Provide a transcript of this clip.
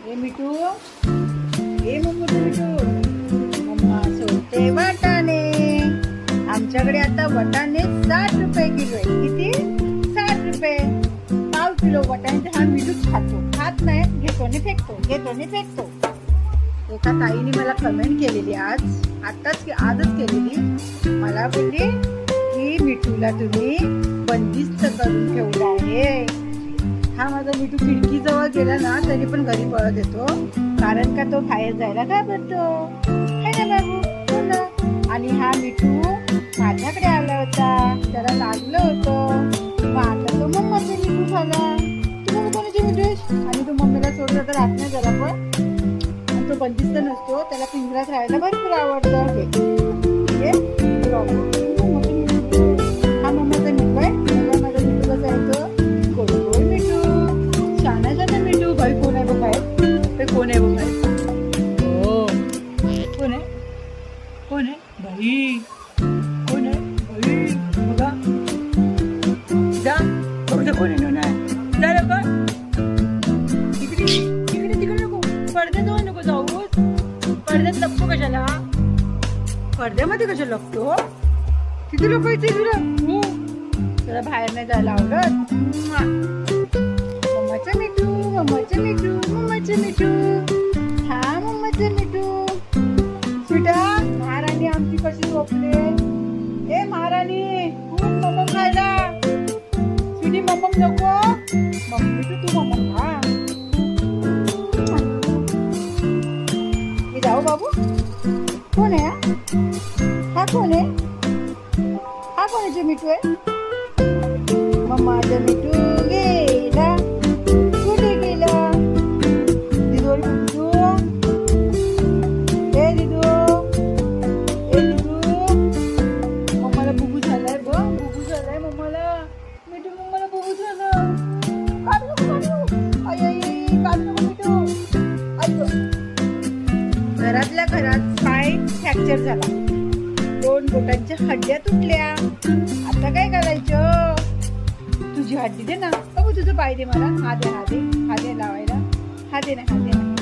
ए मिठू, ए mamma मिठू, mamma सोलते वाटाणे. आमच्याकडे आता वाटाणे 60 रुपये किलो आहे. किती? 60 रुपये. पाव किलो वाटाणे हा मिठूच खातो. खात नाही, घेतो आणि फेकतो, घेतो आणि फेकतो. एका ताईने मला कमेंट केलेली आजच केलेली. मला बोलली की मिठूला तुम्ही बंदिस्त करून ठेवला आहे. हा माझा मिठू खिडकी जवळ गेला ना तरी पण घरी पळत येतो, कारण का तो बाहेर जायला घाबरतो. है ना बाबू? हो ना. आणि हा मिठू माझ्याकडे आला होता, त्याला लागलं होतं. मग आता तो मम्माचा मिठू झाला. तू कोणाची मिठू आहेस? आणि तो मम्मीला सोडला तर राहत नाही जरा पण. आणि तो बंदिस्त नसतो, त्याला पिंजऱ्यात राहायला भरपूर आवडतं. हा मम्माचा मिठू आहे. माझा मिठू कसा आहे तो? कोण आहे बघाय? कोण आहे बघाय? हो, कोण आहे? कोण आहे? बाई कोण आहे? बाई बघा जा बघा कोण आहे. नाही जा लवकर. तिकडे तिकडे तिकडे नको, पडद्यात नको जाऊ. पडद्यात लपतो कशाला? पडद्यामध्ये कशाला लपतो? किती लोक येते तुला? तुला बाहेर नाही जायला आवडत? मम्माचं मिठू, मम्माचं मिठू, मम्माचं मिठू. हा मम्माचं मिठू. सुटा महाराणी आमची कशी झोपले. ए महाराणी मम्मा खायला. सुटी मम्मा नको. मिठू तू मम्मा खा. मी जाऊ बाबू? कोण आहे हा? कोण आहे हा? कोणाचं मिठू आहे? मम्माचं मिठू गेला. घरातल्या घरात पाय फ्रॅक्चर झाला, 2 बोटांच्या हड्ड्या तुटल्या. आता काय करायचं? तुझी हड्डी दे ना. बघू तुझं पाय दे मला. हा दे, हा दे, हा दे लावायला. हा दे ना, हा दे ना.